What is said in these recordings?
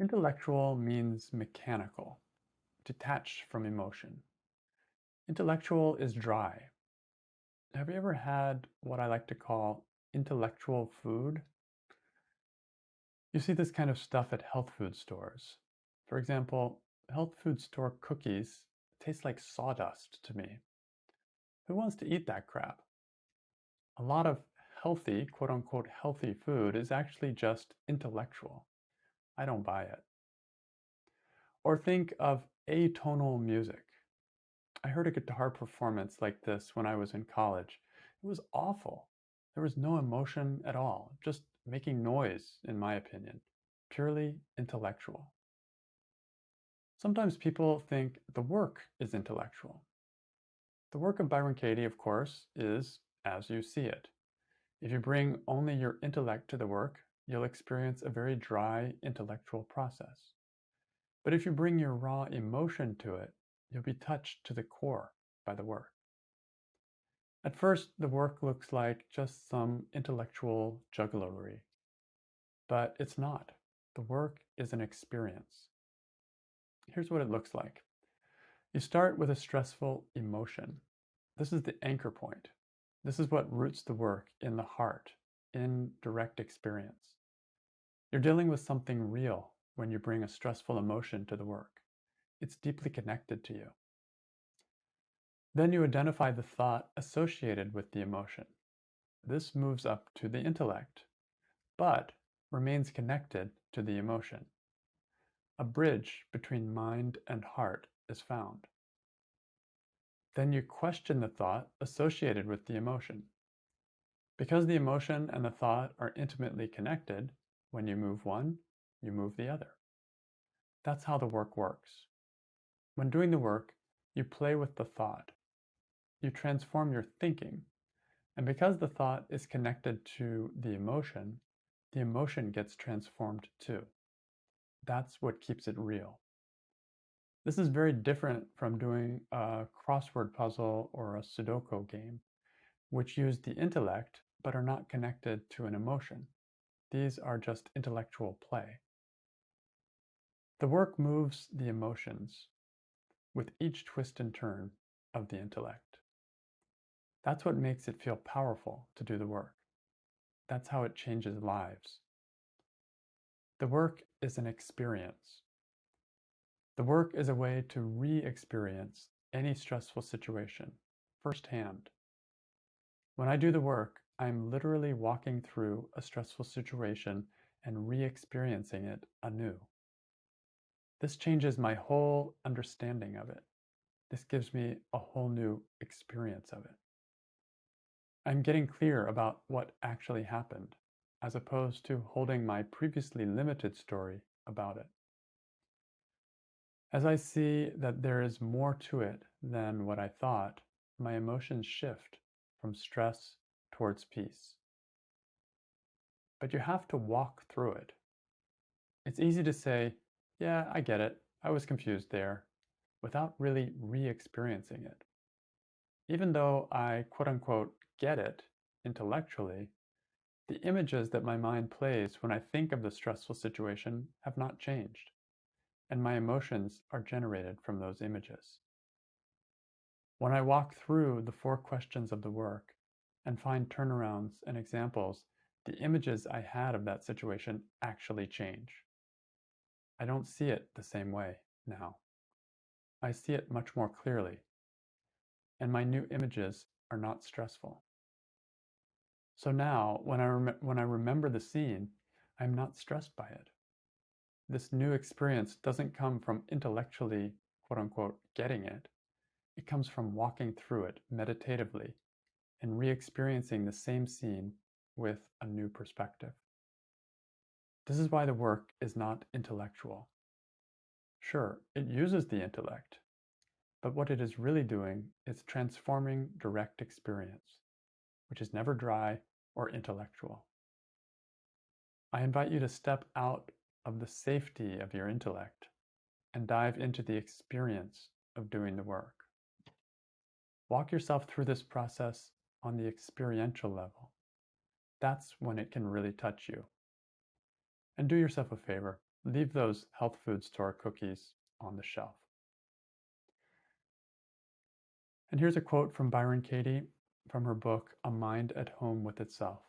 Intellectual means mechanical, detached from emotion. Intellectual is dry. Have you ever had what I like to call intellectual food? You see this kind of stuff at health food stores. For example, health food store cookies taste like sawdust to me. Who wants to eat that crap? A lot of healthy, quote unquote, healthy food is actually just intellectual. I don't buy it. Or think of atonal music. I heard a guitar performance like this when I was in college. It was awful. There was no emotion at all, just making noise, in my opinion, purely intellectual. Sometimes people think the work is intellectual. The work of Byron Katie, of course, is as you see it. If you bring only your intellect to the work, you'll experience a very dry intellectual process. But if you bring your raw emotion to it, you'll be touched to the core by the work. At first, the work looks like just some intellectual jugglery, but it's not. The work is an experience. Here's what it looks like. You start with a stressful emotion. This is the anchor point. This is what roots the work in the heart, in direct experience. You're dealing with something real when you bring a stressful emotion to the work. It's deeply connected to you. Then you identify the thought associated with the emotion. This moves up to the intellect, but remains connected to the emotion. A bridge between mind and heart is found. Then you question the thought associated with the emotion. Because the emotion and the thought are intimately connected, when you move one, you move the other. That's how the work works. When doing the work, you play with the thought. You transform your thinking. And because the thought is connected to the emotion gets transformed too. That's what keeps it real. This is very different from doing a crossword puzzle or a Sudoku game, which use the intellect but are not connected to an emotion. These are just intellectual play. The work moves the emotions with each twist and turn of the intellect. That's what makes it feel powerful to do the work. That's how it changes lives. The work is an experience. The work is a way to re-experience any stressful situation firsthand. When I do the work, I'm literally walking through a stressful situation and re-experiencing it anew. This changes my whole understanding of it. This gives me a whole new experience of it. I'm getting clear about what actually happened, as opposed to holding my previously limited story about it. As I see that there is more to it than what I thought, my emotions shift from stress towards peace. But you have to walk through it. It's easy to say, yeah, I get it, I was confused there, without really re-experiencing it. Even though I quote unquote get it intellectually, the images that my mind plays when I think of the stressful situation have not changed, and my emotions are generated from those images. When I walk through the 4 questions of the work and find turnarounds and examples, the images I had of that situation actually change. I don't see it the same way now. I see it much more clearly, and my new images are not stressful. So now, when I remember the scene, I'm not stressed by it. This new experience doesn't come from intellectually, quote unquote, getting it. It comes from walking through it meditatively and re-experiencing the same scene with a new perspective. This is why the work is not intellectual. Sure, it uses the intellect, but what it is really doing is transforming direct experience, which is never dry or intellectual. I invite you to step out of the safety of your intellect and dive into the experience of doing the work. Walk yourself through this process on the experiential level. That's when it can really touch you. And do yourself a favor. leave those health food store cookies on the shelf. And here's a quote from Byron Katie from her book, A Mind at Home with Itself.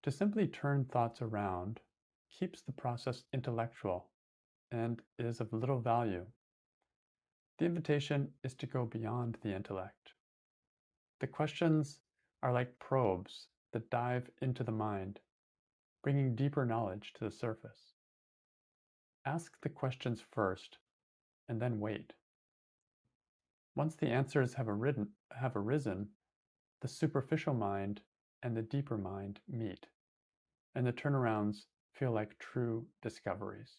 To simply turn thoughts around keeps the process intellectual and is of little value. The invitation is to go beyond the intellect. The questions are like probes that dive into the mind, bringing deeper knowledge to the surface. Ask the questions first and then wait. Once the answers have arisen, the superficial mind and the deeper mind meet, and the turnarounds feel like true discoveries.